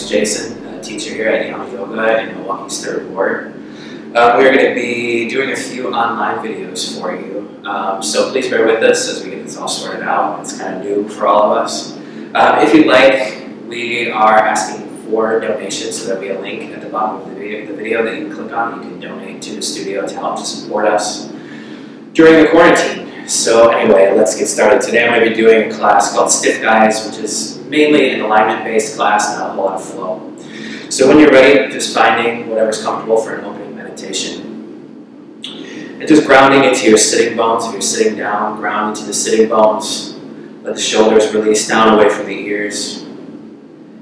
is Jason, a teacher here at Yama Yoga in Milwaukee's 3rd Ward. We're going to be doing a few online videos for you, so please bear with us as we get this all sorted out. It's kind of new for all of us. If you'd like, we are asking for donations, so there'll be a link at the bottom of the video that you can click on. You can donate to the studio to help to support us during the quarantine. So anyway, let's get started. Today I'm going to be doing a class called Stiff Guys, which is mainly an alignment-based class, not a whole lot of flow. So when you're ready, just finding whatever's comfortable for an opening meditation. And just grounding into your sitting bones. If you're sitting down, ground into the sitting bones. Let the shoulders release down away from the ears.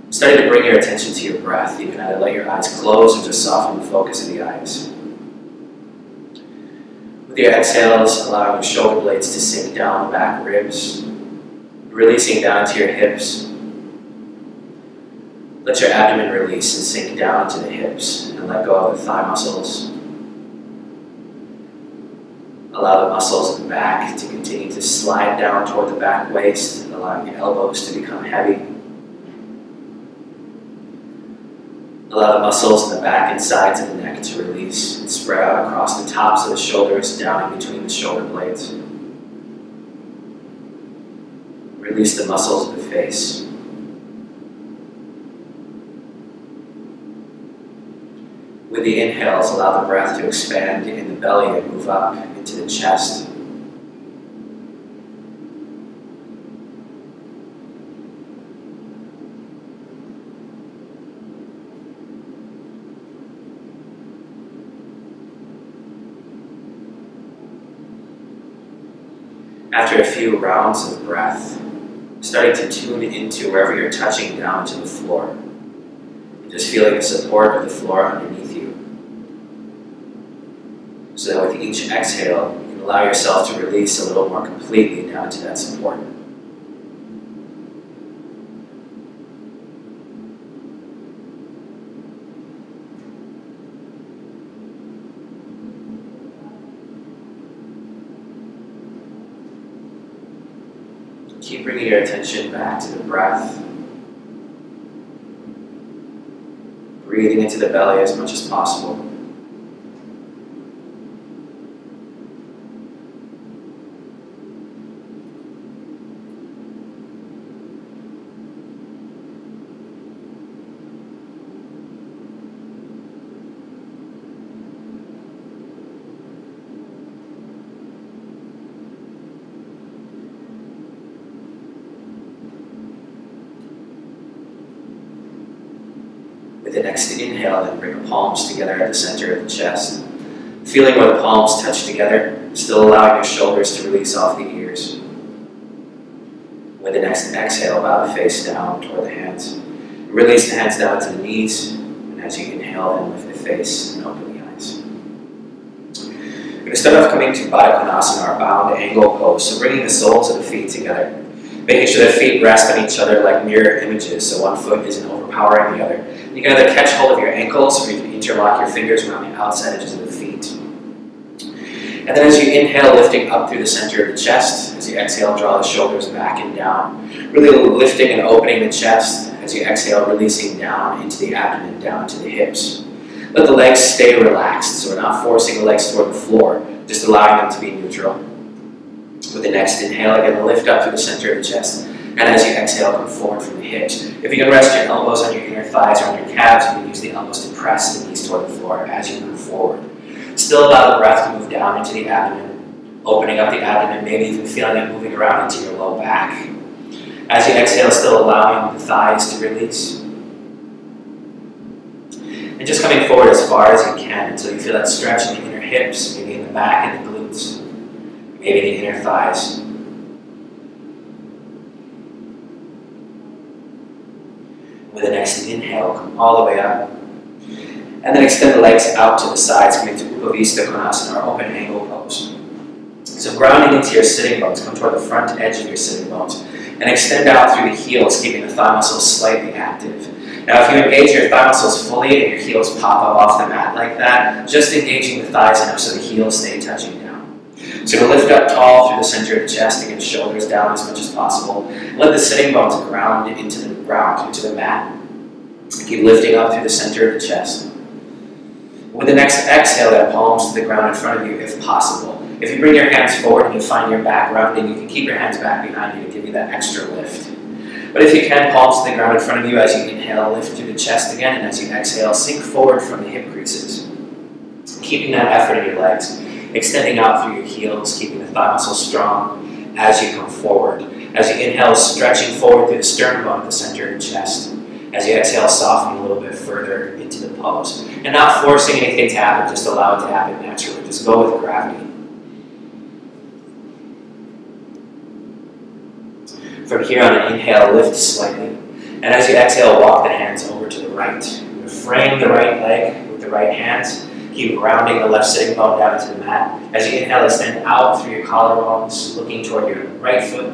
Starting to bring your attention to your breath. You can either let your eyes close or just soften the focus of the eyes. With your exhales, allowing your shoulder blades to sink down the back ribs, releasing down to your hips. Let your abdomen release and sink down into the hips and let go of the thigh muscles. Allow the muscles in the back to continue to slide down toward the back waist, allowing your elbows to become heavy. Allow the muscles in the back and sides of the neck to release and spread out across the tops of the shoulders, down in between the shoulder blades. Release the muscles of the face. With the inhales, allow the breath to expand in the belly and move up into the chest. After a few rounds of breath, starting to tune into wherever you're touching down to the floor. Just feeling the support of the floor underneath you. So that with each exhale, you can allow yourself to release a little more completely down to that support. Keep bringing your attention back to the breath. Breathing into the belly as much as possible. With the next inhale, then bring the palms together at the center of the chest. Feeling where the palms touch together, still allowing your shoulders to release off the ears. With the next exhale, bow the face down toward the hands. Release the hands down to the knees, and as you inhale, then lift the face and open the eyes. We're going to start off coming to Baddha Konasana, our bound angle pose. So bringing the soles of the feet together. Making sure the feet rest on each other like mirror images, so one foot isn't overpowering the other. You can either catch hold of your ankles or you can interlock your fingers around the outside edges of the feet. And then as you inhale, lifting up through the center of the chest. As you exhale, draw the shoulders back and down. Really lifting and opening the chest. As you exhale, releasing down into the abdomen, down to the hips. Let the legs stay relaxed, so we're not forcing the legs toward the floor, just allowing them to be neutral. With the next inhale, again, lift up through the center of the chest. And as you exhale, come forward from the hips. If you can rest your elbows on your inner thighs or on your calves, you can use the elbows to press the knees toward the floor as you move forward. Still allow the breath to move down into the abdomen, opening up the abdomen, maybe even feeling it moving around into your low back. As you exhale, still allowing the thighs to release. And just coming forward as far as you can until you feel that stretch in the inner hips, maybe in the back and the glutes, maybe the inner thighs. With the next inhale, come all the way up. And then extend the legs out to the sides, coming to Upavista Konasana, our open angle pose. So grounding into your sitting bones, come toward the front edge of your sitting bones. And extend out through the heels, keeping the thigh muscles slightly active. Now if you engage your thigh muscles fully and your heels pop up off the mat like that, just engaging the thighs enough so the heels stay touching down. So you're going to lift up tall through the center of the chest, again, shoulders down as much as possible. Let the sitting bones ground into the ground, into the mat. Keep lifting up through the center of the chest. With the next exhale, that palms to the ground in front of you if possible. If you bring your hands forward and you find your back rounding, you can keep your hands back behind you to give you that extra lift. But if you can, palms to the ground in front of you as you inhale, lift through the chest again, and as you exhale, sink forward from the hip creases. Keeping that effort in your legs, extending out through your heels, keeping the thigh muscles strong as you come forward. As you inhale, stretching forward through the sternum bone at the center of the chest. As you exhale, soften a little bit further into the pose. And not forcing anything to happen, just allow it to happen naturally. Just go with gravity. From here on an inhale, lift slightly. And as you exhale, walk the hands over to the right. Frame the right leg with the right hands. Keep rounding the left sitting bone down into the mat. As you inhale, extend out through your collarbones, looking toward your right foot.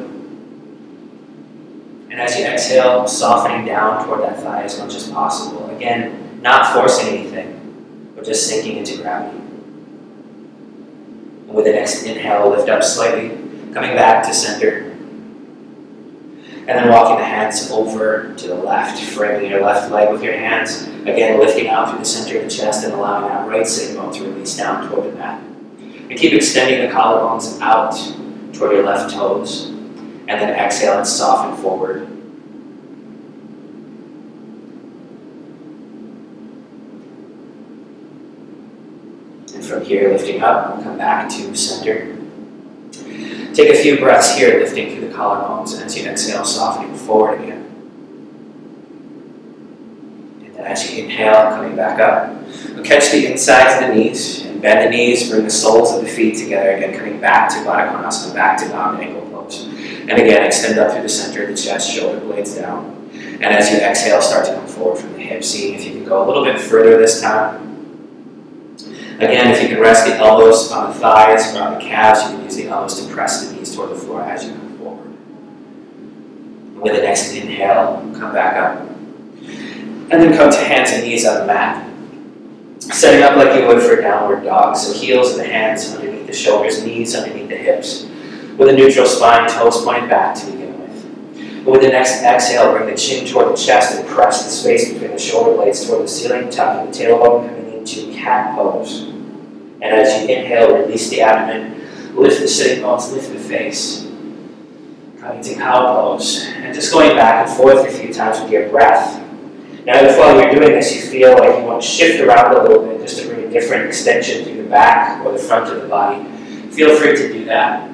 And as you exhale, softening down toward that thigh as much as possible. Again, not forcing anything, but just sinking into gravity. And with the next inhale, lift up slightly, coming back to center. And then walking the hands over to the left, framing your left leg with your hands. Again, lifting out through the center of the chest and allowing that right sitting bone to release down toward the mat. And keep extending the collarbones out toward your left toes. And then exhale and soften forward. And from here, lifting up, we'll come back to center. Take a few breaths here, lifting through the collarbones, and as you exhale, softening forward again. And then as you inhale, coming back up, we'll catch the insides of the knees, and bend the knees, bring the soles of the feet together, again coming back to Baddha Konasana, back to downward angle pose. And again, extend up through the center of the chest, shoulder blades down. And as you exhale, start to come forward from the hips, seeing if you can go a little bit further this time. Again, if you can rest the elbows on the thighs or on the calves, you can use the elbows to press the knees toward the floor as you come forward. And with the next inhale, come back up. And then come to hands and knees on the mat. Setting up like you would for downward dog. So heels of the hands underneath the shoulders, knees underneath the hips. With a neutral spine, toes pointed back to begin with. And with the next exhale, bring the chin toward the chest and press the space between the shoulder blades toward the ceiling, tucking the tailbone, coming into cat pose. And as you inhale, release the abdomen, lift the sitting bones, lift the face. Coming to cow pose. And just going back and forth a few times with your breath. Now, if while you're doing this, you feel like you want to shift around a little bit just to bring a different extension through the back or the front of the body, feel free to do that.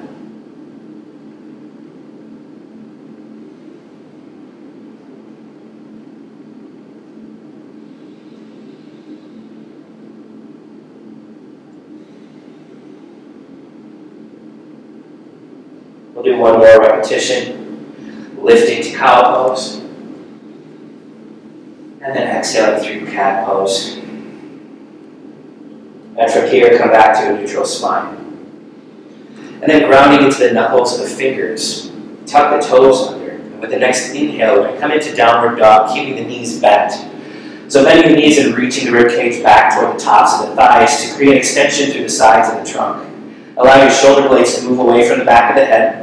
We'll do one more repetition, lifting to cow pose, and then exhaling through cat pose. And from here, come back to a neutral spine. And then grounding into the knuckles of the fingers, tuck the toes under. And with the next inhale, we're going to come into downward dog, keeping the knees bent. So bending the knees and reaching the ribcage back toward the tops of the thighs to create extension through the sides of the trunk. Allow your shoulder blades to move away from the back of the head.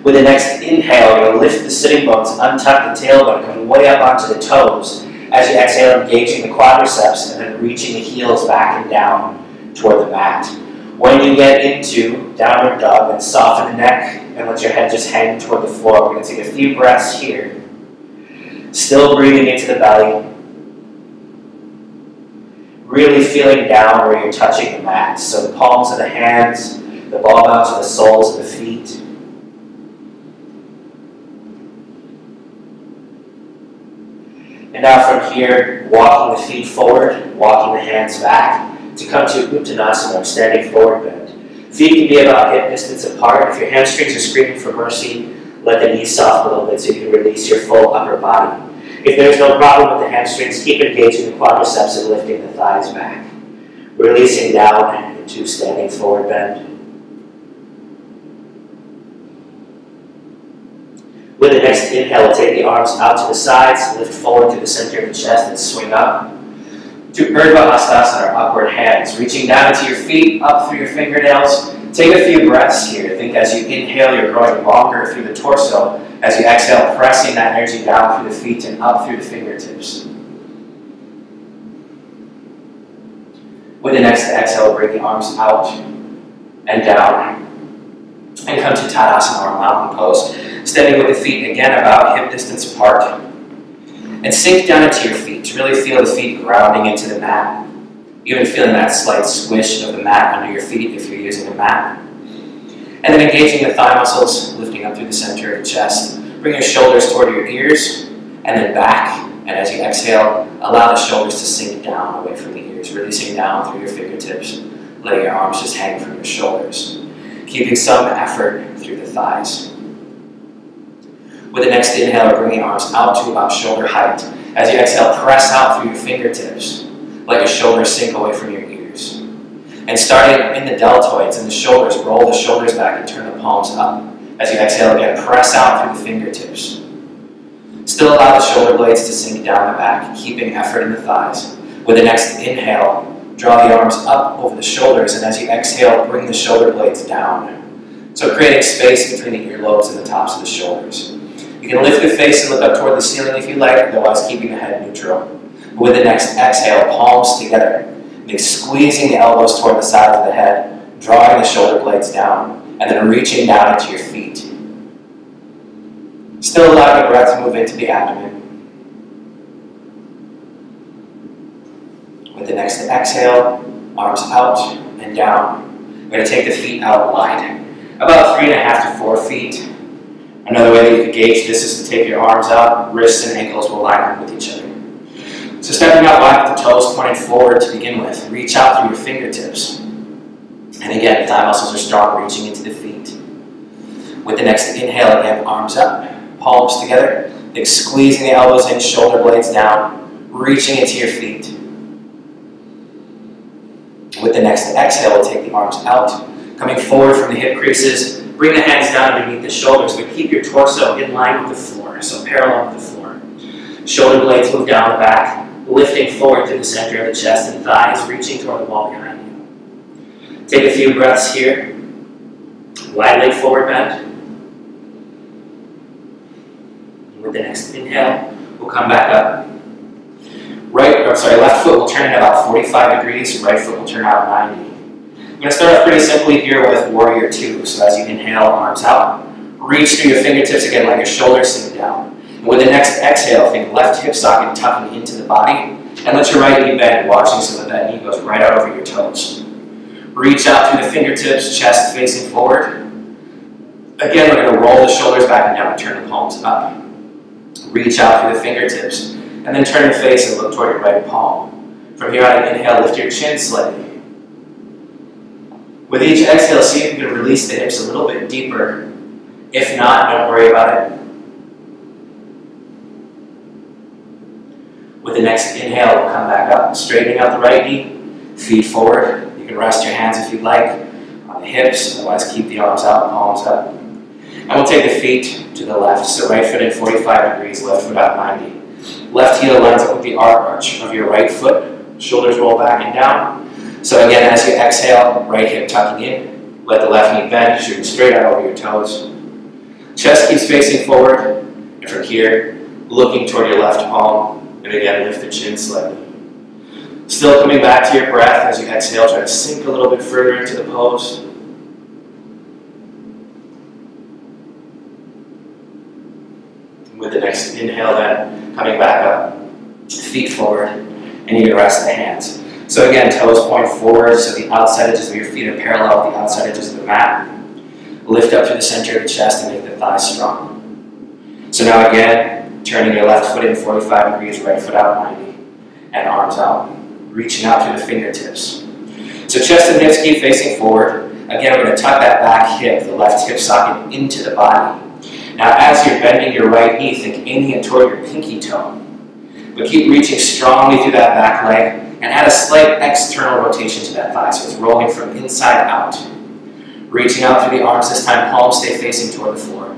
With the next inhale, you'll lift the sitting bones, untuck the tailbone, coming way up onto the toes. As you exhale, engaging the quadriceps and then reaching the heels back and down toward the mat. When you get into downward dog, then soften the neck and let your head just hang toward the floor. We're going to take a few breaths here. Still breathing into the belly. Really feeling down where you're touching the mat. So the palms of the hands, the ball mounts of the soles of the feet. And now from here, walking the feet forward, walking the hands back to come to Uttanasana, or standing forward bend. Feet can be about hip distance apart. If your hamstrings are screaming for mercy, let the knees soften a little bit so you can release your full upper body. If there's no problem with the hamstrings, keep engaging the quadriceps and lifting the thighs back. Releasing down into standing forward bend. With the next inhale, take the arms out to the sides, lift forward to the center of the chest and swing up. To Urdhva Hastasana, or upward hands. Reaching down into your feet, up through your fingernails. Take a few breaths here. Think as you inhale, you're growing longer through the torso. As you exhale, pressing that energy down through the feet and up through the fingertips. With the next exhale, bring the arms out and down. And come to Tadasana or mountain pose. Standing with the feet again about hip distance apart. And sink down into your feet. Really feel the feet grounding into the mat. Even feeling that slight squish of the mat under your feet if you're using a mat. And then engaging the thigh muscles, lifting up through the center of the chest. Bring your shoulders toward your ears and then back. And as you exhale, allow the shoulders to sink down away from the ears, releasing down through your fingertips, letting your arms just hang from your shoulders. Keeping some effort through the thighs. With the next inhale, bring your arms out to about shoulder height. As you exhale, press out through your fingertips. Let your shoulders sink away from your ears. And starting in the deltoids and the shoulders, roll the shoulders back and turn the palms up. As you exhale again, press out through the fingertips. Still allow the shoulder blades to sink down the back, keeping effort in the thighs. With the next inhale, draw the arms up over the shoulders, and as you exhale, bring the shoulder blades down. So creating space between the earlobes and the tops of the shoulders. You can lift the face and look up toward the ceiling if you like, otherwise keeping the head neutral. With the next exhale, palms together, and squeezing the elbows toward the side of the head, drawing the shoulder blades down, and then reaching down into your feet. Still allow your breath to move into the abdomen. With the next exhale, arms out and down. We're going to take the feet out wide, about 3.5 to 4 feet. Another way that you can gauge this is to take your arms out, wrists and ankles will line up with each other. So stepping out wide with the toes pointing forward to begin with. Reach out through your fingertips. And again, thigh muscles are strong, reaching into the feet. With the next inhale, again, arms up, palms together, squeezing the elbows in, shoulder blades down, reaching into your feet. With the next exhale, we'll take the arms out, coming forward from the hip creases. Bring the hands down underneath the shoulders, but keep your torso in line with the floor, so parallel with the floor. Shoulder blades move down the back, lifting forward to the center of the chest and thighs, reaching toward the wall behind you. Take a few breaths here. Wide leg forward bend. With the next inhale, we'll come back up. Left foot will turn in about 45 degrees, right foot will turn out 90. I'm going to start off pretty simply here with Warrior 2. So as you inhale, arms out, reach through your fingertips again, let your shoulders sink down. And with the next exhale, think left hip socket tucking into the body, and let your right knee bend, watching so that that knee goes right out over your toes. Reach out through the fingertips, chest facing forward. Again, we're going to roll the shoulders back and down and turn the palms up. Reach out through the fingertips, and then turn your face and look toward your right palm. From here on, inhale, lift your chin slightly. With each exhale, see if you can release the hips a little bit deeper. If not, don't worry about it. With the next inhale, we'll come back up, straightening out the right knee, feet forward. You can rest your hands if you'd like on the hips, otherwise keep the arms out, palms up. And we'll take the feet to the left, so right foot in 45 degrees, left foot out 90. Left heel lines up with the arch of your right foot, shoulders roll back and down. So again, as you exhale, right hip tucking in, let the left knee bend, shooting straight out over your toes. Chest keeps facing forward, and from here, looking toward your left palm, and again, lift the chin slightly. Still coming back to your breath as you exhale, try to sink a little bit further into the pose. With the next inhale then, coming back up, feet forward, and you can rest the hands. So again, toes point forward, so the outside edges of your feet are parallel with the outside edges of the mat. Lift up to the center of the chest and make the thighs strong. So now again, turning your left foot in 45 degrees, right foot out 90, and arms out, reaching out through the fingertips. So chest and hips keep facing forward. Again, we're going to tuck that back hip, the left hip socket, into the body. Now as you're bending your right knee, think aiming it toward your pinky toe. But keep reaching strongly through that back leg, and add a slight external rotation to that thigh, so it's rolling from inside out. Reaching out through the arms this time, palms stay facing toward the floor.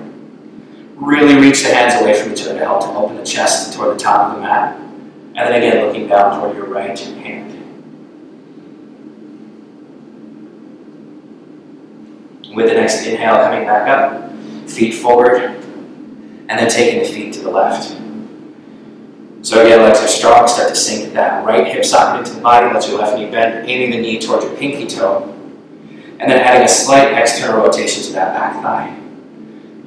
Really reach the hands away from each other to help to open the chest toward the top of the mat. And then again, looking down toward your right hand. With the next inhale, coming back up, feet forward. And then taking the feet to the left. So again, legs are strong, start to sink that right hip socket into the body, let your left knee bend, aiming the knee towards your pinky toe, and then adding a slight external rotation to that back thigh.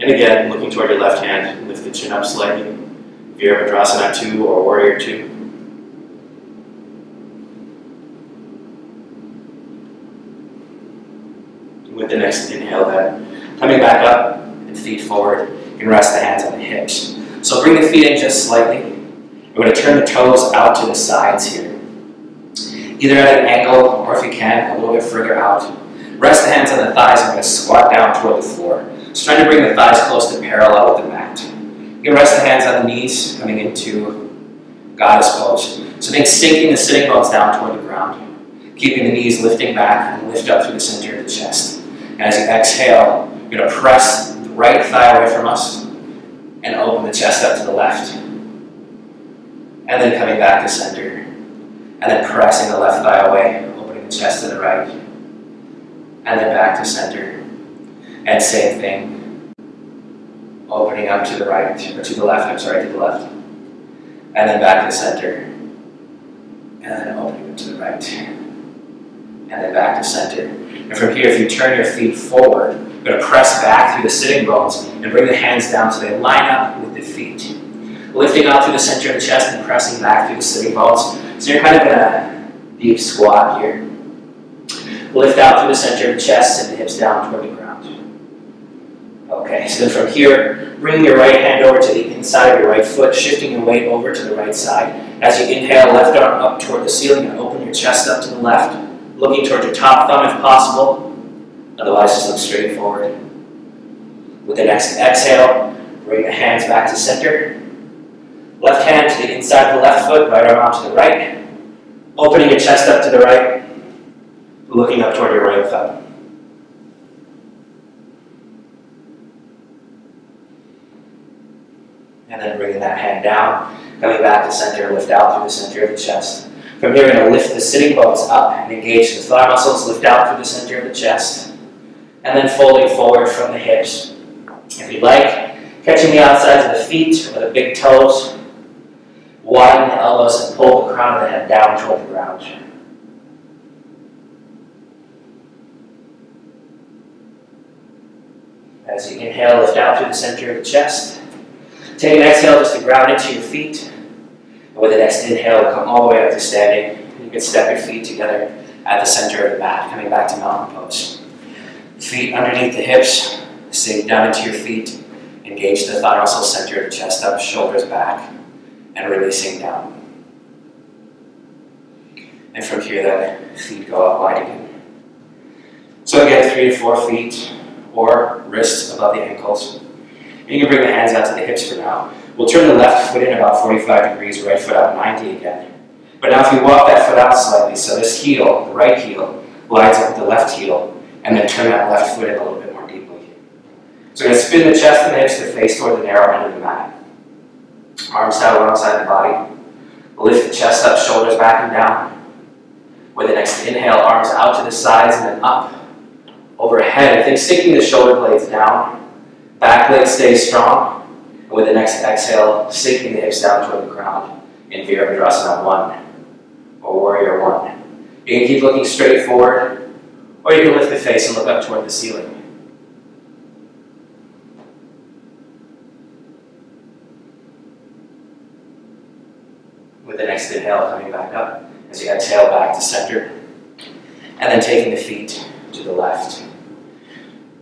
And again, looking toward your left hand, lift the chin up slightly, Virabhadrasana 2 or Warrior 2. With the next inhale then, coming back up and feet forward, you can rest the hands on the hips. So bring the feet in just slightly. We're going to turn the toes out to the sides here. Either at an angle or if you can, a little bit further out. Rest the hands on the thighs and we're going to squat down toward the floor. Just trying to bring the thighs close to parallel with the mat. You can rest the hands on the knees coming into Goddess pose. So think sinking the sitting bones down toward the ground. Keeping the knees lifting back and lift up through the center of the chest. And as you exhale, you're going to press the right thigh away from us and open the chest up to the left. And then coming back to center. And then pressing the left thigh away, opening the chest to the right. And then back to center. And same thing. Opening up to the right, or to the left, to the left. And then back to center. And then opening up to the right. And then back to center. And from here, if you turn your feet forward, you're going to press back through the sitting bones and bring the hands down so they line up with the feet. Lifting out through the center of the chest and pressing back through the sitting bones. So you're kind of in a deep squat here. Lift out through the center of the chest and the hips down toward the ground. Okay, so then from here, bring your right hand over to the inside of your right foot, shifting your weight over to the right side. As you inhale, left arm up toward the ceiling and open your chest up to the left, looking toward your top thumb if possible. Otherwise, just look straight forward. With the next exhale, bring the hands back to center. Left hand to the inside of the left foot, right arm out to the right. Opening your chest up to the right, looking up toward your right thumb. And then bringing that hand down, coming back to center, lift out through the center of the chest. From here, you're going to lift the sitting bones up and engage the thigh muscles, lift out through the center of the chest. And then folding forward from the hips. If you'd like, catching the outsides of the feet or the big toes. Widen the elbows and pull the crown of the head down toward the ground. As you inhale, lift out through the center of the chest. Take an exhale just to ground into your feet. And with the next inhale, come all the way up to standing. You can step your feet together at the center of the mat, coming back to mountain pose. Feet underneath the hips, sink down into your feet. Engage the thigh muscles, center of the chest up, shoulders back. And releasing down. And from here, then, feet go up wide again. So again, 3 to 4 feet, or wrists above the ankles. And you can bring the hands out to the hips for now. We'll turn the left foot in about 45 degrees, right foot out 90 again. But now if you walk that foot out slightly, so this heel, the right heel, lines up with the left heel, and then turn that left foot in a little bit more deeply. So we're going to spin the chest and the hips to face toward the narrow end of the mat. Arms out alongside the body. Lift the chest up, shoulders back and down. With the next inhale, arms out to the sides and then up. Overhead, think sinking the shoulder blades down. Back leg stays strong. And with the next exhale, sinking the hips down toward the ground in Virabhadrasana 1 or Warrior 1. You can keep looking straight forward, or you can lift the face and look up toward the ceiling. With the next inhale, coming back up as you exhale back to center. And then taking the feet to the left.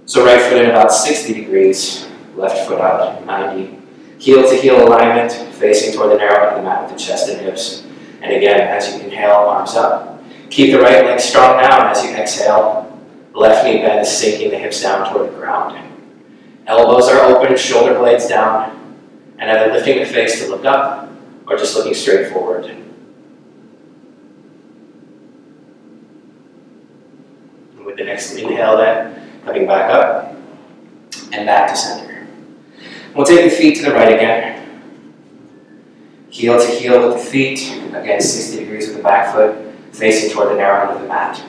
So right foot in about 60 degrees, left foot out 90. Heel to heel alignment, facing toward the narrow end of the mat with the chest and hips. And again, as you inhale, arms up. Keep the right leg strong now, and as you exhale, left knee bends, sinking the hips down toward the ground. Elbows are open, shoulder blades down, and either lifting the face to look up, or just looking straight forward. And with the next inhale then, coming back up, and back to center. We'll take the feet to the right again. Heel to heel with the feet, again 60 degrees with the back foot, facing toward the narrow end of the mat.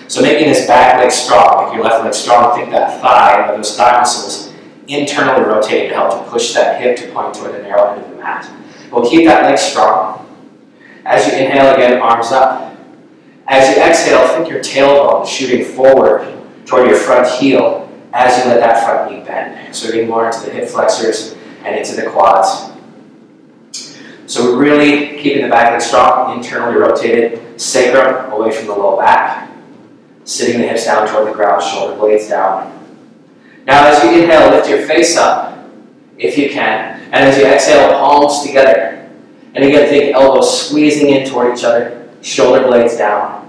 So making this back leg strong, make your left leg strong, think that thigh, or those thigh muscles, internally rotating to help to push that hip to point toward the narrow end of the mat. We'll keep that leg strong. As you inhale again, arms up. As you exhale, think your tailbone is shooting forward toward your front heel as you let that front knee bend. So we're getting more into the hip flexors and into the quads. So we're really keeping the back leg strong, internally rotated, sacrum away from the low back, sitting the hips down toward the ground, shoulder blades down. Now as you inhale, lift your face up, if you can, and as you exhale, palms together. And again, think elbows squeezing in toward each other, shoulder blades down.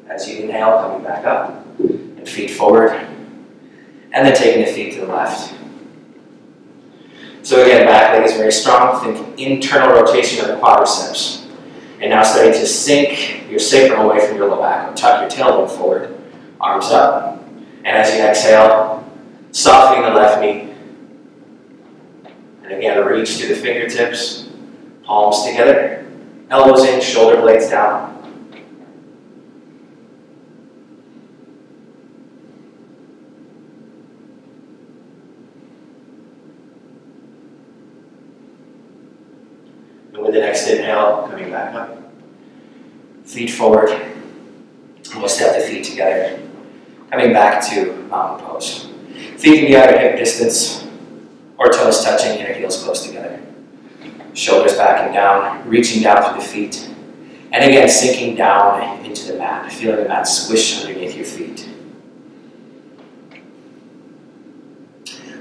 As you inhale, coming back up, and feet forward, and then taking the feet to the left. So again, back leg is very strong. Think internal rotation of the quadriceps. And now starting to sink your sacrum away from your low back. Tuck your tailbone forward, arms up. And as you exhale, softening the left knee. And again, reach to the fingertips, palms together, elbows in, shoulder blades down. And with the next inhale, coming back up. Feet forward. And we'll step the feet together. Coming back to mountain pose. Feet can be either hip distance or toes touching, inner heels close together. Shoulders back and down, reaching down through the feet. And again, sinking down into the mat, feeling the mat squish underneath your feet.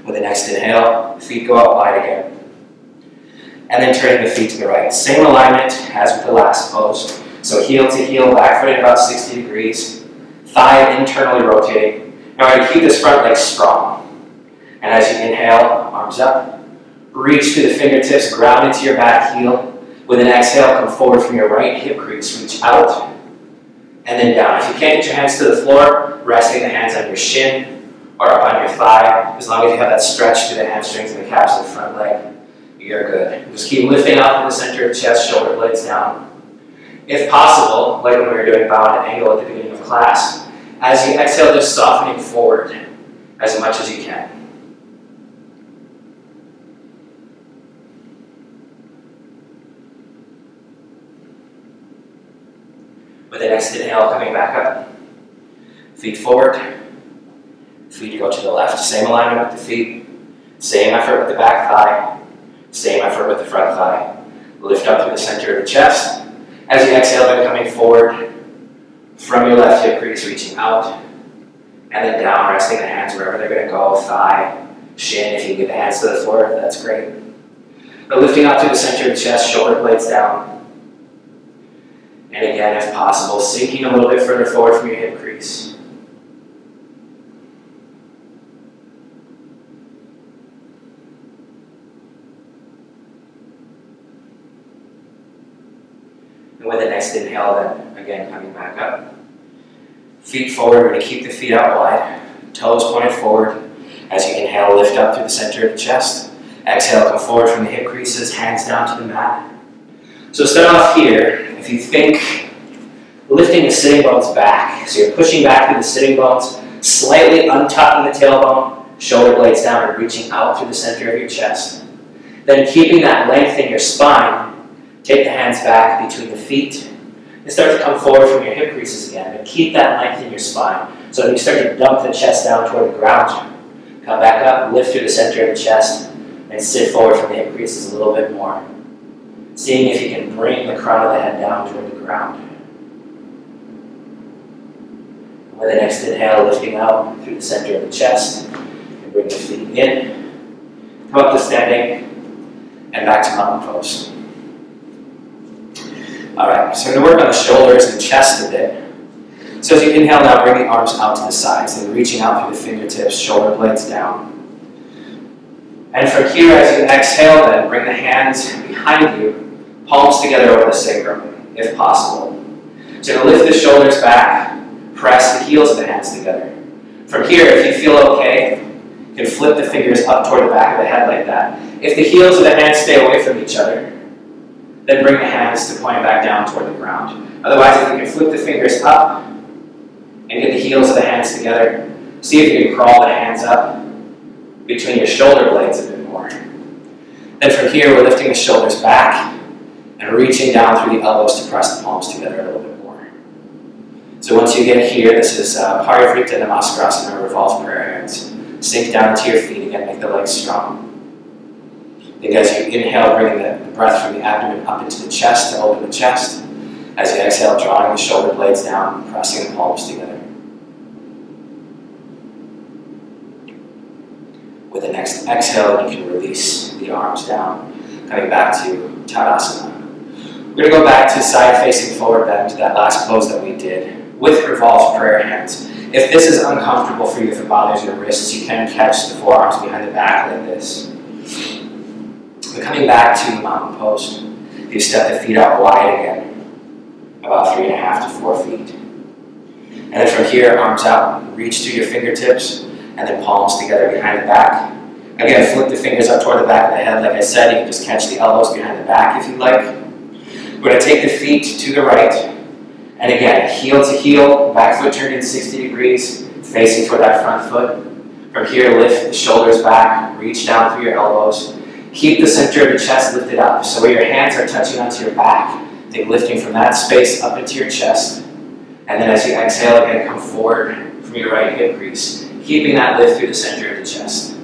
With the next inhale, feet go out wide again. And then turning the feet to the right. Same alignment as with the last pose. So heel to heel, back foot at about 60 degrees. Thigh internally rotating. Now we're going to keep this front leg strong. And as you inhale, arms up. Reach to the fingertips, ground into your back heel. With an exhale, come forward from your right hip crease. Reach out. And then down. If you can't get your hands to the floor, resting the hands on your shin or up on your thigh. As long as you have that stretch through the hamstrings and the calves of the front leg, you're good. Just keep lifting up in the center of the chest, shoulder blades down. If possible, like when we were doing bow and angle at the beginning of class, as you exhale, just softening forward as much as you can. With the next inhale, coming back up. Feet forward. Feet go to the left. Same alignment with the feet. Same effort with the back thigh. Same effort with the front thigh. Lift up through the center of the chest. As you exhale, then coming forward from your left hip crease, reaching out. And then down, resting the hands wherever they're going to go. Thigh, shin, if you get the hands to the floor, that's great. But lifting up through the center of the chest, shoulder blades down. And again, if possible, sinking a little bit further forward from your hip crease. And with the next inhale, then again coming back up. Feet forward, we're going to keep the feet out wide. Toes pointed forward. As you inhale, lift up through the center of the chest. Exhale, come forward from the hip creases, hands down to the mat. So start off here. If you think lifting the sitting bones back, so you're pushing back through the sitting bones, slightly untucking the tailbone, shoulder blades down and reaching out through the center of your chest. Then keeping that length in your spine, take the hands back between the feet and start to come forward from your hip creases again. But keep that length in your spine. So when you start to dump the chest down toward the ground, come back up, lift through the center of the chest, and sit forward from the hip creases a little bit more. Seeing if you can bring the crown of the head down toward the ground. With the next inhale, lifting out through the center of the chest, and bring the feet in, come up to standing, and back to mountain pose. Alright, so we're going to work on the shoulders and chest a bit. So as you inhale now, bring the arms out to the sides, and reaching out through the fingertips, shoulder blades down. And from here, as you exhale, then bring the hands behind you, palms together over the sacrum, if possible. So you're going to lift the shoulders back, press the heels of the hands together. From here, if you feel okay, you can flip the fingers up toward the back of the head like that. If the heels of the hands stay away from each other, then bring the hands to point back down toward the ground. Otherwise, if you can flip the fingers up and get the heels of the hands together. See if you can crawl the hands up between your shoulder blades a bit more. Then from here, we're lifting the shoulders back and reaching down through the elbows to press the palms together a little bit more. So once you get here, this is Parivrita Namaskara, or revolved prayer hands. Sink down into your feet again, make the legs strong. Then as you inhale, bringing the breath from the abdomen up into the chest to open the chest. As you exhale, drawing the shoulder blades down, pressing the palms together. With the next exhale, you can release the arms down, coming back to Tadasana. We're going to go back to side-facing forward bend, that last pose that we did, with revolved prayer hands. If this is uncomfortable for you, if it bothers your wrists, you can catch the forearms behind the back like this. We're coming back to mountain pose. You step the feet out wide again, about 3.5 to 4 feet. And then from here, arms out, reach through your fingertips, and then palms together behind the back. Again, flip the fingers up toward the back of the head. Like I said, you can just catch the elbows behind the back if you'd like. We're going to take the feet to the right. And again, heel to heel, back foot turned in 60 degrees, facing toward that front foot. From here, lift the shoulders back, reach down through your elbows. Keep the center of the chest lifted up. So where your hands are touching onto your back, think lifting from that space up into your chest. And then as you exhale, again, come forward from your right hip crease. Keeping that lift through the center of the chest.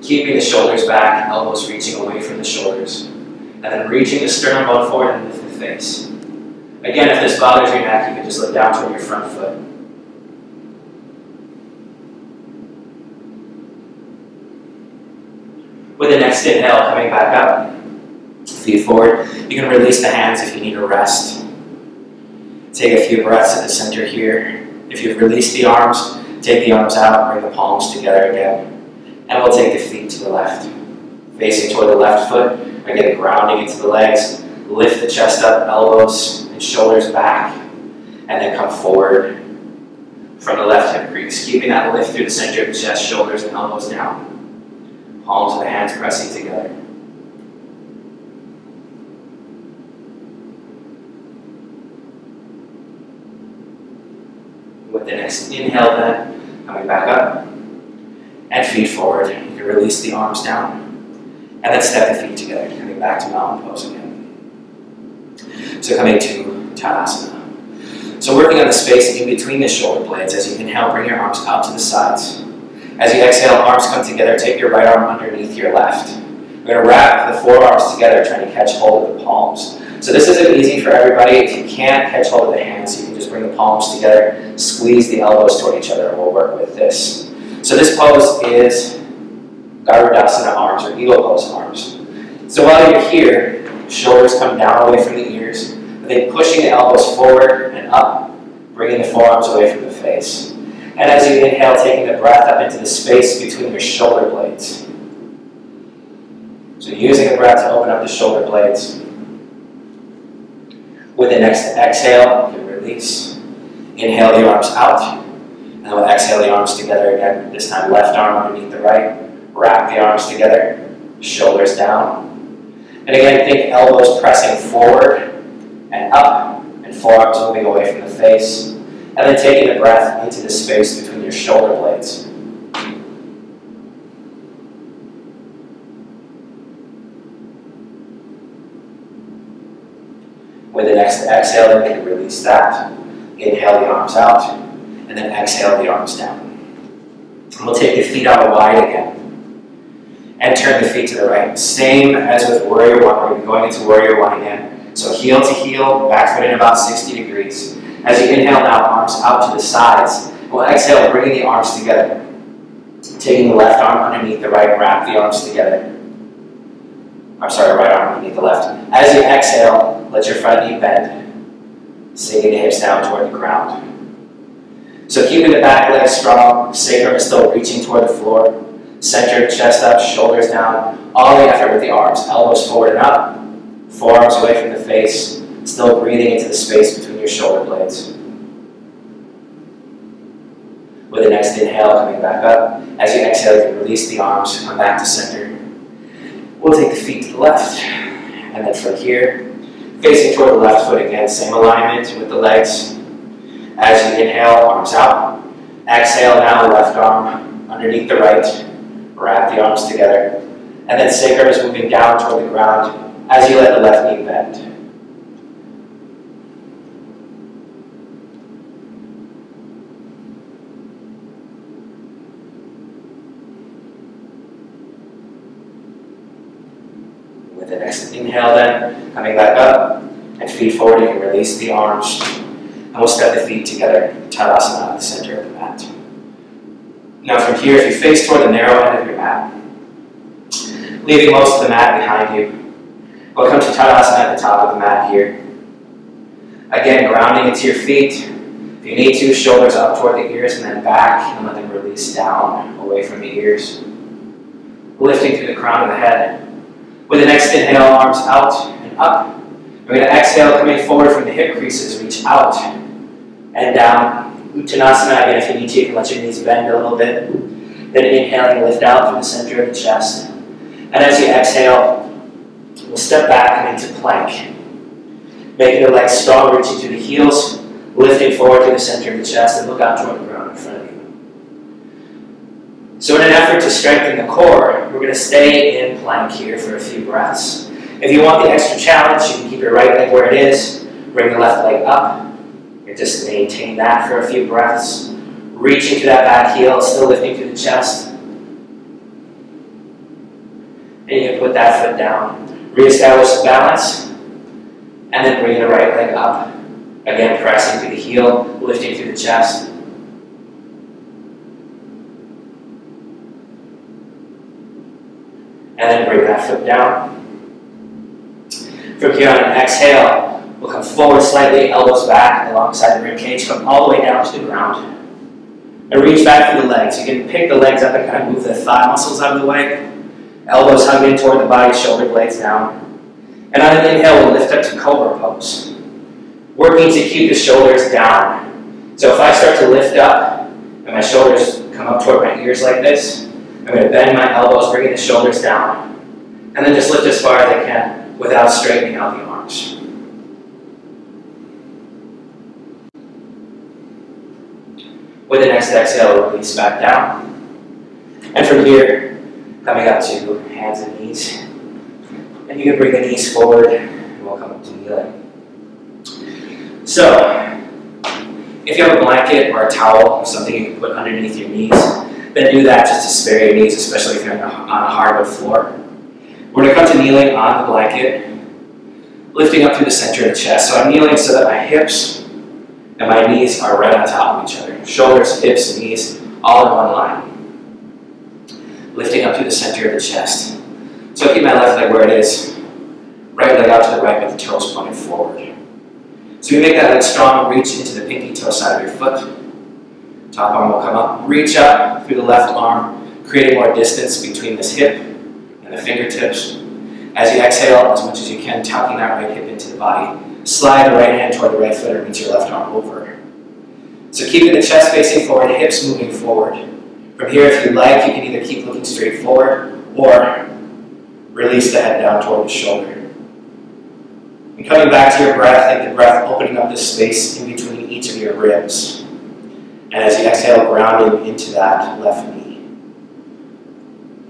Keeping the shoulders back, elbows reaching away from the shoulders. And then reaching the sternum bone forward and lift the face. Again, if this bothers your neck, you can just look down toward your front foot. With the next inhale, coming back up, feet forward. You can release the hands if you need a rest. Take a few breaths at the center here. If you've released the arms, take the arms out, bring the palms together again. And we'll take the feet to the left. Facing toward the left foot, again grounding into the legs. Lift the chest up, elbows and shoulders back. And then come forward from the left hip crease. Keeping that lift through the center of the chest, shoulders and elbows down. Palms of the hands pressing together. With the next inhale then, coming back up, and feet forward. You can release the arms down, and then step the feet together, coming back to mountain pose again. So coming to Tadasana. So working on the space in between the shoulder blades. As you inhale, bring your arms out to the sides. As you exhale, arms come together, take your right arm underneath your left. We're going to wrap the forearms together, trying to catch hold of the palms. So this isn't easy for everybody. If you can't catch hold of the hands, you can just bring the palms together, squeeze the elbows toward each other, and we'll work with this. So this pose is Garudasana arms, or eagle pose arms. So while you're here, shoulders come down away from the ears, but then pushing the elbows forward and up, bringing the forearms away from the face. And as you inhale, taking the breath up into the space between your shoulder blades. So using the breath to open up the shoulder blades. With the next exhale, you can release. Inhale the arms out. And we'll exhale the arms together again. This time left arm underneath the right. Wrap the arms together. Shoulders down. And again, think elbows pressing forward and up. And forearms moving away from the face. And then taking the breath into the space between your shoulder blades. With the next exhale, you can release that. Inhale the arms out, and then exhale the arms down. And we'll take the feet out wide again, and turn the feet to the right. Same as with Warrior One, we're going to be going into Warrior One again. So heel to heel, back foot in about 60 degrees. As you inhale now, arms out to the sides. We'll exhale, bringing the arms together. Taking the left arm underneath the right, wrap the arms together. I'm sorry, right arm underneath the left. As you exhale, let your front knee bend, sinking the hips down toward the ground. So keeping the back leg strong, sacrum is still reaching toward the floor. Center, chest up, shoulders down. All the effort with the arms, elbows forward and up, forearms away from the face, still breathing into the space between your shoulder blades. With the next inhale, coming back up. As you exhale, you can release the arms, come back to center. We'll take the feet to the left, and then from here, facing toward the left foot again, same alignment with the legs. As you inhale, arms out. Exhale now, left arm underneath the right. Wrap the arms together. And then sacrum is moving down toward the ground as you let the left knee bend. With the next inhale then, coming back up and feet forward, you can release the arms. And we'll step the feet together, Tadasana at the center of the mat. Now from here, if you face toward the narrow end of your mat, leaving most of the mat behind you, we'll come to Tadasana at the top of the mat here. Again, grounding into your feet. If you need to, shoulders up toward the ears and then back, and let them release down away from the ears. Lifting through the crown of the head. With the next inhale, arms out and up. We're going to exhale, coming forward from the hip creases, reach out and down. Uttanasana, again, if you need to, you can let your knees bend a little bit. Then inhaling, lift out through the center of the chest. And as you exhale, we'll step back coming to plank. Making the legs strong, reaching through the heels, lifting forward to the center of the chest, and look out toward the ground in front of you. So in an effort to strengthen the core, we're going to stay in plank here for a few breaths. If you want the extra challenge, you can keep your right leg where it is, bring the left leg up, and just maintain that for a few breaths. Reaching to that back heel, still lifting through the chest. And you can put that foot down. Reestablish the balance, and then bring the right leg up. Again, pressing through the heel, lifting through the chest. And then bring that foot down. From here on an exhale, we'll come forward slightly, elbows back alongside the rib cage, come all the way down to the ground. And reach back through the legs. You can pick the legs up and kind of move the thigh muscles out of the way. Elbows hugging toward the body, shoulder blades down. And on an inhale, we'll lift up to Cobra Pose. Working to keep the shoulders down. So if I start to lift up, and my shoulders come up toward my ears like this, I'm going to bend my elbows, bringing the shoulders down. And then just lift as far as I can without straightening out the arms. With the next exhale, release back down. And from here, coming up to hands and knees. And you can bring the knees forward, and we'll come up to kneeling. So, if you have a blanket or a towel or something you can put underneath your knees, then do that just to spare your knees, especially if you're on a hardwood floor. We're going to come to kneeling on the blanket, lifting up through the center of the chest. So I'm kneeling so that my hips and my knees are right on top of each other. Shoulders, hips, knees, all in one line. Lifting up through the center of the chest. So I keep my left leg where it is. Right leg out to the right with the toes pointed forward. So you make that leg strong, reach into the pinky toe side of your foot. Top arm will come up. Reach up through the left arm, creating more distance between this hip and the fingertips. As you exhale, as much as you can, tucking that right hip into the body. Slide the right hand toward the right foot and reach your left arm over. So keeping the chest facing forward, hips moving forward. From here, if you like, you can either keep looking straight forward or release the head down toward the shoulder. And coming back to your breath, think the breath opening up the space in between each of your ribs. And as you exhale, grounding into that left knee.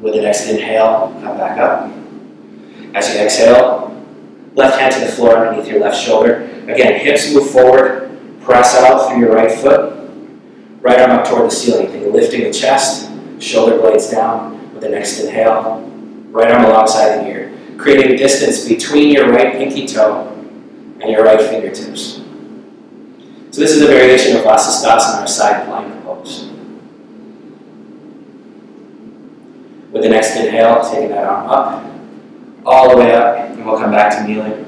With the next inhale, come back up. As you exhale, left hand to the floor underneath your left shoulder. Again, hips move forward, press out through your right foot. Right arm up toward the ceiling. Think of lifting the chest, shoulder blades down with the next inhale. Right arm alongside the ear. Creating distance between your right pinky toe and your right fingertips. So this is a variation of Vasisthasana, or side plank pose. With the next inhale, taking that arm up, all the way up, and we'll come back to kneeling.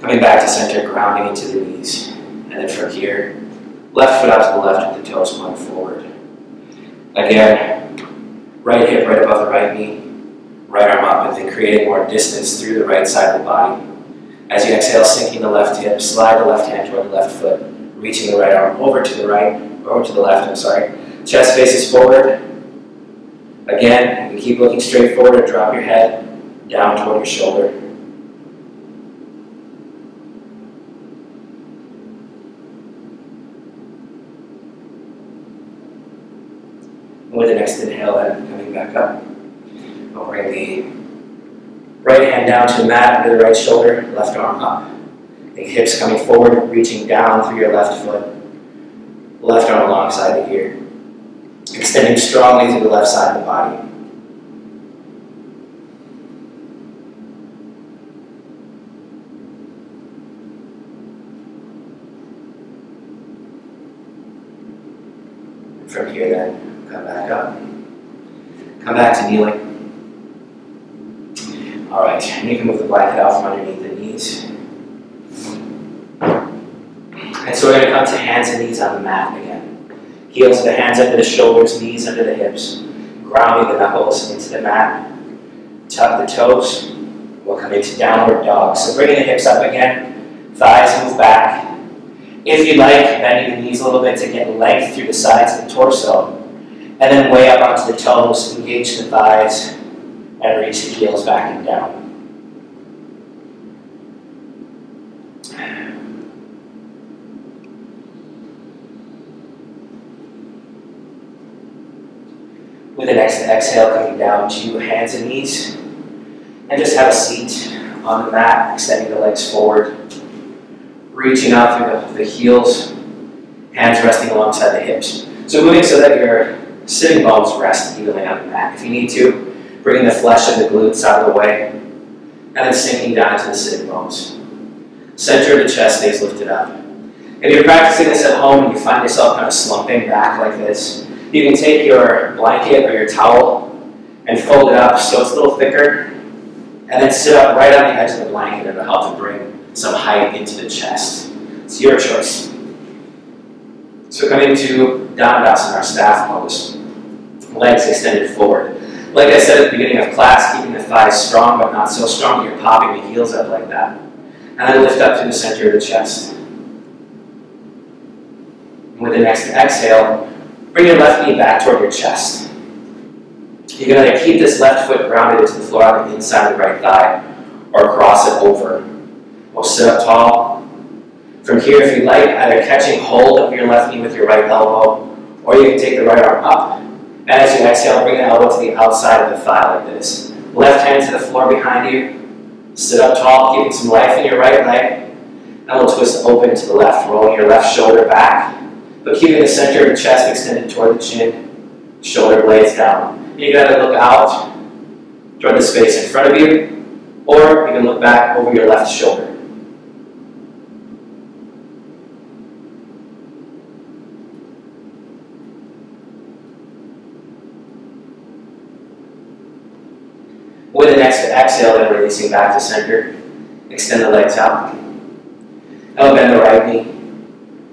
Coming back to center, grounding into the knees. And then from here, left foot out to the left with the toes pointed forward. Again, right hip right above the right knee, right arm up, and then creating more distance through the right side of the body. As you exhale, sinking the left hip, slide the left hand toward the left foot, reaching the right arm over to the right, over to the left, I'm sorry. Chest faces forward. Again, you can keep looking straight forward or drop your head down toward your shoulder. Right hand down to the mat under the right shoulder, left arm up. The hips coming forward, reaching down through your left foot. Left arm alongside the ear. Extending strongly through the left side of the body. From here then, come back up. Come back to kneeling. All right, and you can move the blanket out from underneath the knees. And so we're going to come to hands and knees on the mat again. Heels of the hands under the shoulders, knees under the hips. Grounding the knuckles into the mat. Tuck the toes. We'll come into downward dog. So bringing the hips up again. Thighs move back. If you like, bending the knees a little bit to get length through the sides of the torso. And then way up onto the toes, engage the thighs, and reach the heels back and down. With the next exhale, coming down to hands and knees. And just have a seat on the mat, extending the legs forward. Reaching out through the heels, hands resting alongside the hips. So moving so that your sitting bones rest evenly on the mat. If you need to, bringing the flesh of the glutes out of the way, and then sinking down into the sitting bones. Center of the chest stays lifted up. If you're practicing this at home and you find yourself kind of slumping back like this, you can take your blanket or your towel and fold it up so it's a little thicker, and then sit up right on the edge of the blanket. It'll help to bring some height into the chest. It's your choice. So coming to Dandasana, our staff pose. Legs extended forward. Like I said at the beginning of class, keeping the thighs strong but not so strong you're popping the heels up like that. And then lift up to the center of the chest. And with the next exhale, bring your left knee back toward your chest. You're going to keep this left foot grounded into the floor on the inside of the right thigh, or cross it over. We'll sit up tall. From here, if you'd like, either catching hold of your left knee with your right elbow, or you can take the right arm up. And as you exhale, bring the elbow to the outside of the thigh like this. Left hand to the floor behind you. Sit up tall, keeping some life in your right leg. And we'll twist open to the left, rolling your left shoulder back, but keeping the center of the chest extended toward the chin, shoulder blades down. You gotta look out toward the space in front of you, or you can look back over your left shoulder. With the next exhale, then releasing back to center, extend the legs out. Now bend the right knee,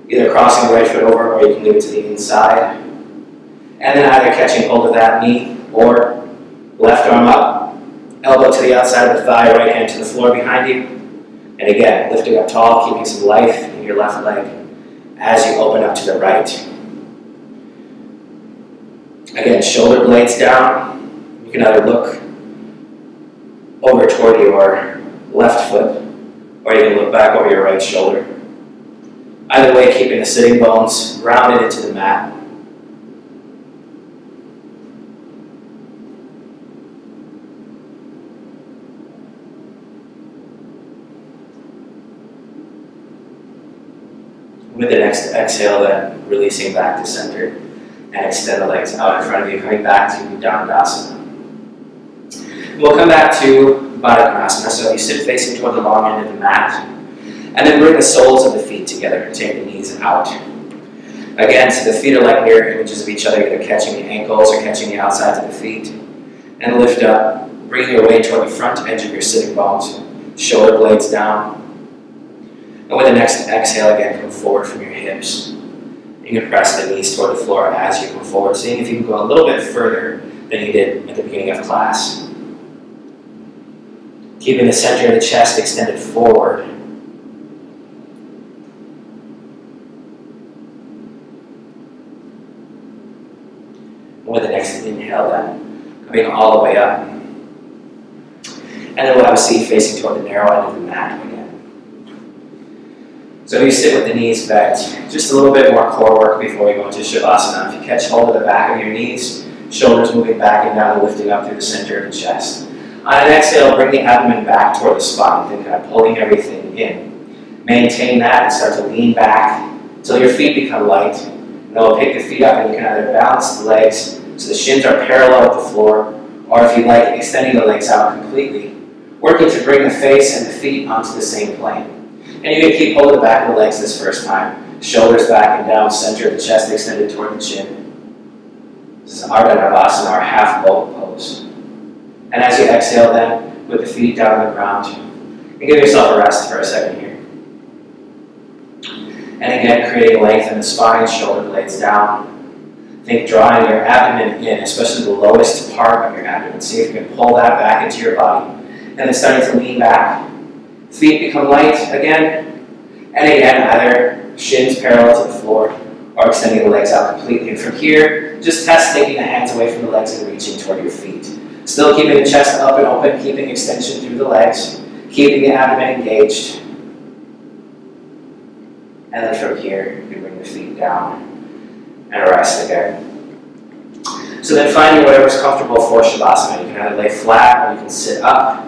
either crossing the right foot over, or you can leave it to the inside. And then either catching hold of that knee, or left arm up, elbow to the outside of the thigh, right hand to the floor behind you. And again, lifting up tall, keeping some life in your left leg as you open up to the right. Again, shoulder blades down. You can either look over toward your left foot, or you can look back over your right shoulder. Either way, keeping the sitting bones grounded into the mat. With the next exhale, then releasing back to center, and extend the legs out in front of you, coming back to Dandasana. We'll come back to Baddha Konasana, so you sit facing toward the long end of the mat, and then bring the soles of the feet together, take the knees out. Again, so the feet are like mirror images of each other, either catching the ankles or catching the outsides of the feet. And lift up, bring your weight toward the front edge of your sitting bones, shoulder blades down. And with the next exhale, again, come forward from your hips. You can press the knees toward the floor as you come forward, seeing if you can go a little bit further than you did at the beginning of class. Keeping the center of the chest extended forward. With the next inhale, then coming all the way up. And then we'll have a seat facing toward the narrow end of the mat again. So if you sit with the knees bent, just a little bit more core work before we go into Shavasana. If you catch hold of the back of your knees, shoulders moving back and down, lifting up through the center of the chest. On an exhale, bring the abdomen back toward the spine. Think of pulling everything in. Maintain that and start to lean back until your feet become light. And then we'll pick the feet up and you can either balance the legs so the shins are parallel with the floor, or if you like, extending the legs out completely, working to bring the face and the feet onto the same plane. And you can keep holding the back of the legs this first time. Shoulders back and down, center of the chest extended toward the chin. This is Ardha Navasana, our half boat pose. And as you exhale then, put the feet down on the ground. And give yourself a rest for a second here. And again, creating length in the spine, shoulder blades down. Think drawing your abdomen in, especially the lowest part of your abdomen. See if you can pull that back into your body. And then starting to lean back. Feet become light again. And again, either shins parallel to the floor or extending the legs out completely. And from here, just test taking the hands away from the legs and reaching toward your feet. Still keeping the chest up and open, keeping extension through the legs, keeping the abdomen engaged. And then from here, you bring the feet down and rest again. So then finding whatever's comfortable for Shavasana. You can either lay flat or you can sit up,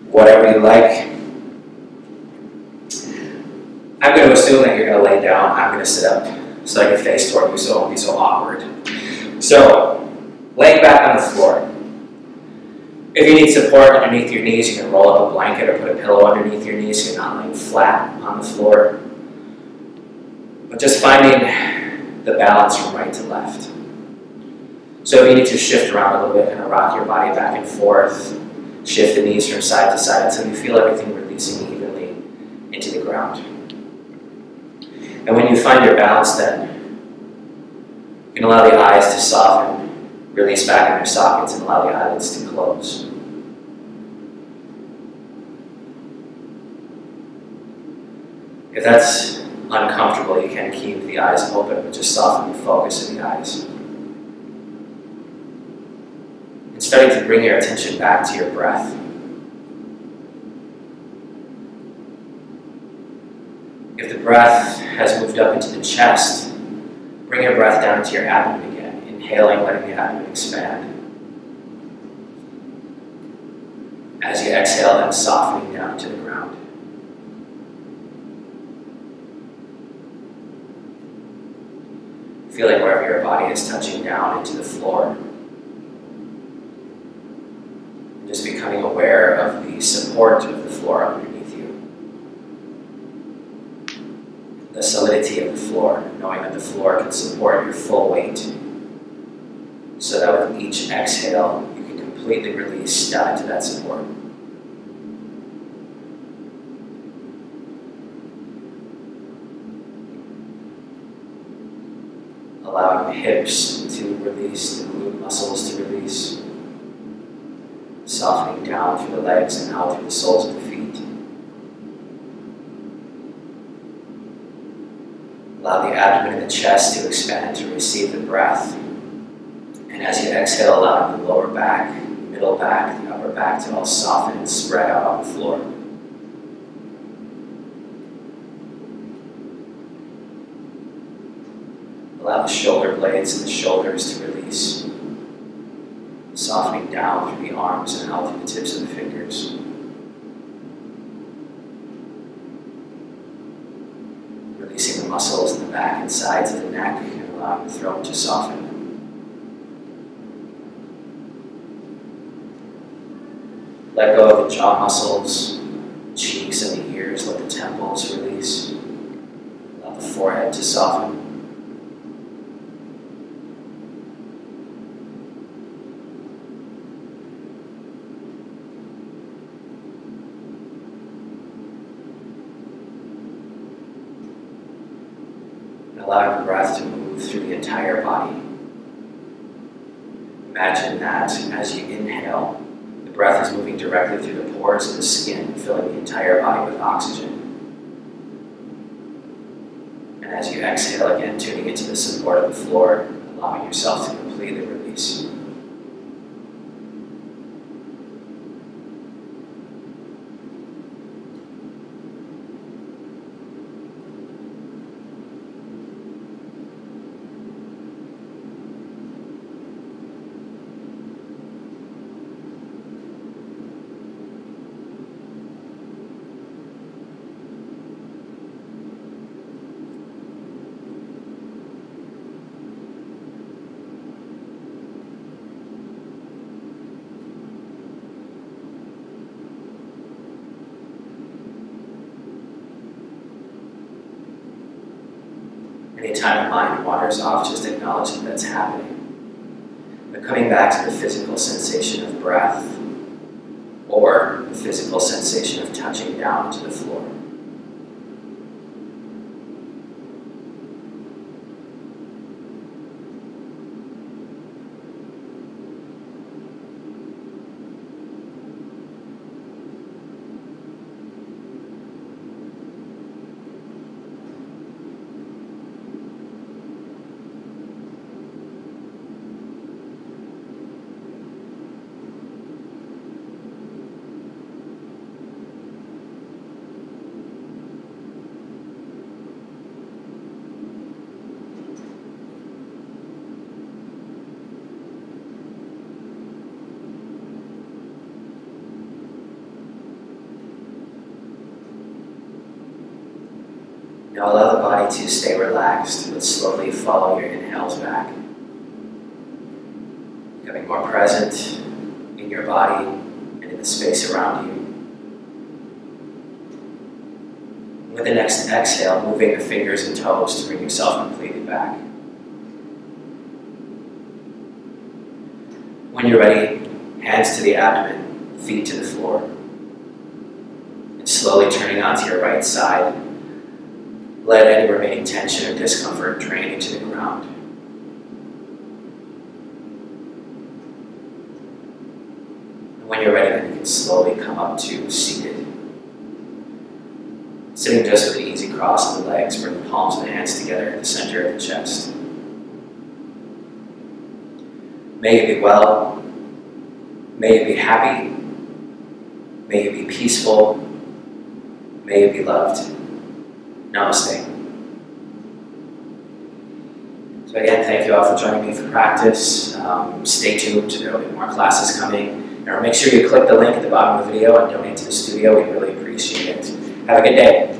whatever you like. I'm going to assume that you're going to lay down. I'm going to sit up so I can face toward you so it won't be so awkward. So, laying back on the floor. If you need support underneath your knees, you can roll up a blanket or put a pillow underneath your knees so you're not laying flat on the floor. But just finding the balance from right to left. So if you need to shift around a little bit, kind of rock your body back and forth, shift the knees from side to side until you feel everything releasing evenly into the ground. And when you find your balance then, you can allow the eyes to soften, release back in their sockets, and allow the eyelids to close. If that's uncomfortable, you can keep the eyes open, but just soften the focus of the eyes. And starting to bring your attention back to your breath. If the breath has moved up into the chest, bring your breath down into your abdomen again. Inhaling, letting the abdomen expand. As you exhale, then softening down to the ground. Feeling wherever your body is touching down into the floor. And just becoming aware of the support of the floor underneath you. The solidity of the floor, knowing that the floor can support your full weight. So that with each exhale, you can completely release down into that support. Allowing the hips to release, the glute muscles to release. Softening down through the legs and out through the soles of the feet. Allow the abdomen and the chest to expand to receive the breath. And as you exhale, allow the lower back, middle back, the upper back to all soften and spread out on the floor. Allow the shoulder blades and the shoulders to release, softening down through the arms and out through the tips of the fingers. Releasing the muscles in the back and sides of the neck and allowing the throat to soften. Let go of the jaw muscles, cheeks and the ears, let the temples release. Allow the forehead to soften. Allowing the breath to move through the entire body. Imagine that as you inhale, the breath is moving directly through the pores of the skin, filling the entire body with oxygen. And as you exhale again, tuning into the support of the floor, allowing yourself to completely release. Anytime the mind wanders off, just acknowledge that that's happening. But coming back to the physical sensation of breath, or the physical sensation of touching down to the floor. Now allow the body to stay relaxed, but slowly follow your inhales back. Becoming more present in your body and in the space around you. With the next exhale, moving the fingers and toes to bring yourself completely back. When you're ready, hands to the abdomen, feet to the floor. And slowly turning onto your right side, let any remaining tension or discomfort drain into the ground. And when you're ready, then you can slowly come up to seated. Sitting just with the easy cross of the legs, bring the palms of the hands together at the center of the chest. May you be well. May you be happy. May you be peaceful. May you be loved. Namaste. So again, thank you all for joining me for practice. Stay tuned, there will be more classes coming. And make sure you click the link at the bottom of the video and donate to the studio. We really appreciate it. Have a good day.